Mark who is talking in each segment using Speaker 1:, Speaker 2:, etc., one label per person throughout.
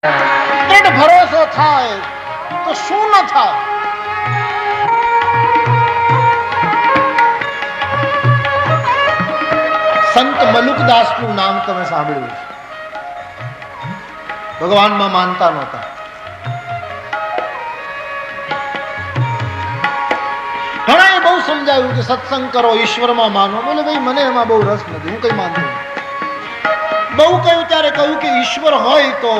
Speaker 1: દ્રઢ ભરોસો થાય તો શું ન થાય. સંત મલુકદાસ નું નામ તમે સાંભળ્યું છે. ભગવાનમાં માનતા નહોતા. ઘણા બહુ સમજાવ્યું કે સત્સંગ કરો, ઈશ્વરમાં માનો. બોલે ભાઈ મને એમાં બહુ રસ નથી, હું કઈ માનતો નથી. બહુ કહ્યું ત્યારે કહ્યું કે ઈશ્વર હોય તો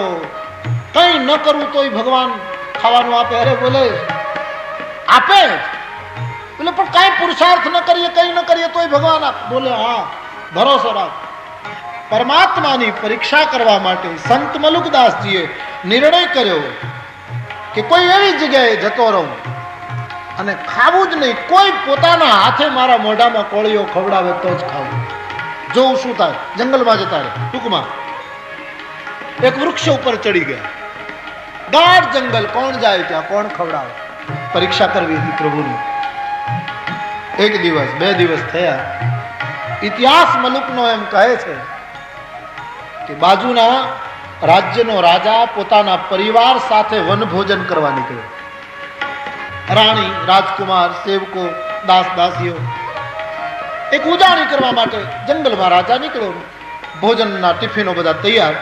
Speaker 1: કઈ ન કરવું તોય ભગવાન ખાવાનું આપે. અરે બોલે આપે, બોલે પણ કઈ પુરુષાર્થ ન કરીએ, કઈ ન કરીએ તોય ભગવાન આપે. બોલે હા, ભરોસો રાખ. પરમાત્માની પરીક્ષા કરવા માટે સંત મલુકદાસજીએ નિર્ણય કર્યો કે કોઈ એવી જગ્યાએ જતો રહું અને ખાવું જ નહીં. કોઈ પોતાના હાથે મારા મોઢામાં કોળીઓ ખવડાવે તો જ ખાવું. જોઉં શું થાય. જંગલમાં જતા રહે. ટૂંકમાં એક વૃક્ષ ઉપર ચડી ગયા. ગાઢ જંગલ, કોણ જાય ત્યાં, કોણ ખવડાવે. પરીક્ષા કરવી હતી પ્રભુની. એક દિવસ, 2 દિવસ થયા. ઇતિહાસ મલુકનો એમ કહે છે કે બાજુના રાજ્યનો રાજા પોતાના પરિવાર સાથે વનભોજન કરવા નીકળ્યો. રાણી, રાજકુમાર, સેવકો, દાસ દાસીઓ એક ઉજાણી કરવા માટે જંગલમાં રાજા નીકળ્યો. ભોજનના ટિફિનો બધા તૈયાર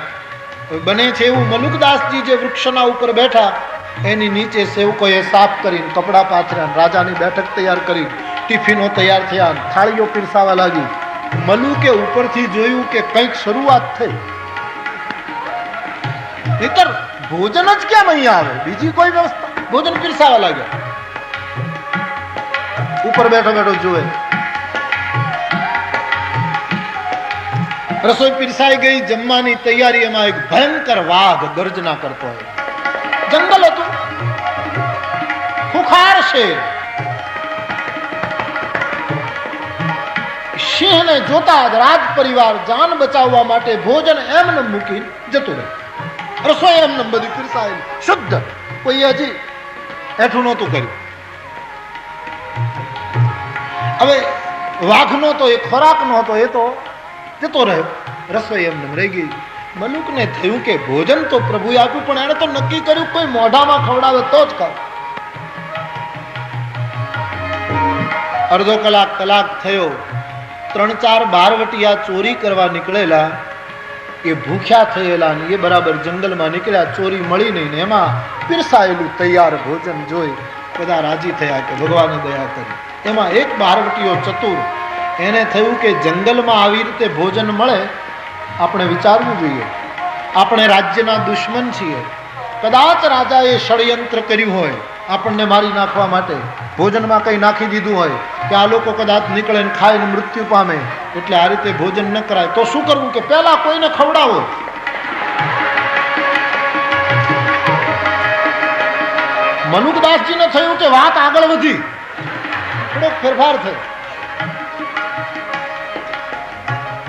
Speaker 1: બને છે. એવું મલુકદાસજી જે વૃક્ષના ઉપર બેઠા, એની નીચે સેવકોએ સાફ કરીને કપડાં પાથર્યા, રાજાની બેઠક તૈયાર કરી, ટિફિનો તૈયાર થયા, થાળીઓ પીરસાવા લાગી. મલુકે ઉપરથી જોયું કે કંઈક શરૂઆત થઈ. નહીતર ભોજન જ કેમ અહીંયા આવે, બીજી કોઈ વ્યવસ્થા. ભોજન પીરસાવા લાગ્યા. ઉપર બેઠો બેઠો જોવે, રસોઈ પીરસાઈ ગઈ, જમવાની તૈયારી. એમાં એક ભયંકર વાઘ ગર્જના કરતો હોય. જંગલ હતું, ખુખાર શેર. સિંહને જોતા જ રાજ પરિવાર જાન બચાવવા માટે ભોજન એમને મૂકી જતું રહે. રસોઈ એમને બધી પીરસાયેલી શુદ્ધ, કોઈ હજી હેઠું નહોતું કર્યું. હવે વાઘનો તો એ ખોરાક નો હતો, એ તો જતો રહ્યો. રસોઈ એમને રહી ગઈ. મલુકને થયું કે ભોજન તો પ્રભુએ આપ્યું, પણ એને તો નક્કી કર્યું કોઈ મોઢામાં ખવડાવે તો જ ખાવ. અડધો કલાક થયો. 3-4 બારવટિયા ચોરી કરવા નીકળેલા, એ ભૂખ્યા થયેલા ને એ બરાબર જંગલમાં નીકળ્યા. ચોરી મળી નહીં ને એમાં પીરસાયેલું તૈયાર ભોજન જોઈ બધા રાજી થયા કે ભગવાને દયા કરી. એમાં એક બારવટીયો ચતુર, એને થયું કે જંગલમાં આવી રીતે ભોજન મળે, આપણે વિચારવું જોઈએ. આપણે રાજ્યના દુશ્મન છીએ. કદાચ રાજાએ ષડયંત્ર કર્યું હોય આપણને મારી નાખવા માટે, ભોજનમાં કંઈ નાખી દીધું હોય કે આ લોકો કદાચ નીકળે ને ખાઈને મૃત્યુ પામે, એટલે આ રીતે ભોજન ન કરાય. તો શું કરવું કે પહેલા કોઈને ખવડાવો. મલુકદાસજીને થયું કે વાત આગળ વધી, થોડોક ફેરફાર થયો.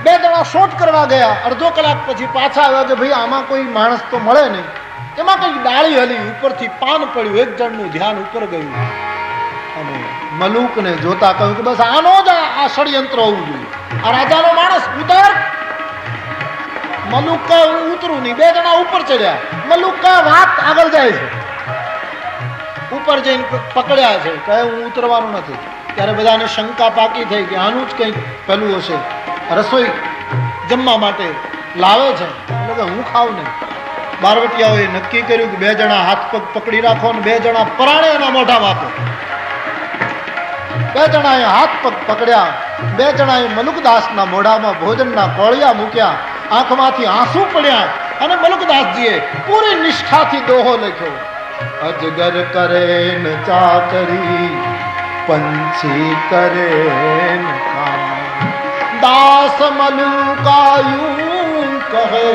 Speaker 1: 2 જણા શોધ કરવા ગયા. અડધો કલાક પછી પાછા આવ્યા કે ભાઈ આમાં કોઈ માણસ તો મળે નહીં. એમાં કઈ ડાળી હલી, ઉપરથી પાન પડ્યું. એક જણનું ધ્યાન ઉપર ગયું અને મલુકને જોતા કહ્યું કે બસ આનો જ આ ષડયંત્ર હોવું જોઈએ. આ રાજાનો માણસ, ઉતર. મલુક કહે હું ઉતરું નહીં. 2 જણા ઉપર ચડ્યા. મલુક કહે વાત આગળ જાય છે. ઉપર જઈને પકડ્યા છે, કહે હું ઉતરવાનું નથી. ત્યારે બધાને શંકા પાકી થઈ કે આનું જ કંઈક પેલું હશે. રસોઈ જમવા માટે લાવે છે, એટલે હું ખાવ નહીં. બારવટિયાઓએ નક્કી કર્યું કે 2 જણા હાથ પગ પકડી રાખો અને 2 જણા પરાણે એના મોઢામાં આપો. 2 જણાએ હાથ પગ પકડ્યા. 2 જણાએ મલુકદાસના મોઢામાં ભોજનના કોળિયા મૂક્યા. આંખમાંથી આંસુ પડ્યા અને મલુકદાસજીએ પૂરી નિષ્ઠાથી દોહો લખ્યો. અજગર કરે ન ચાકરી, પંછી કરે ન કામ, દાસ મલુકાયું કહે,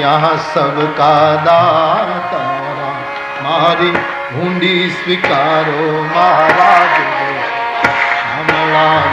Speaker 1: યહાં સબકા દાતારા, મારી ભૂંડી સ્વીકારો મહારાજ, હમણાં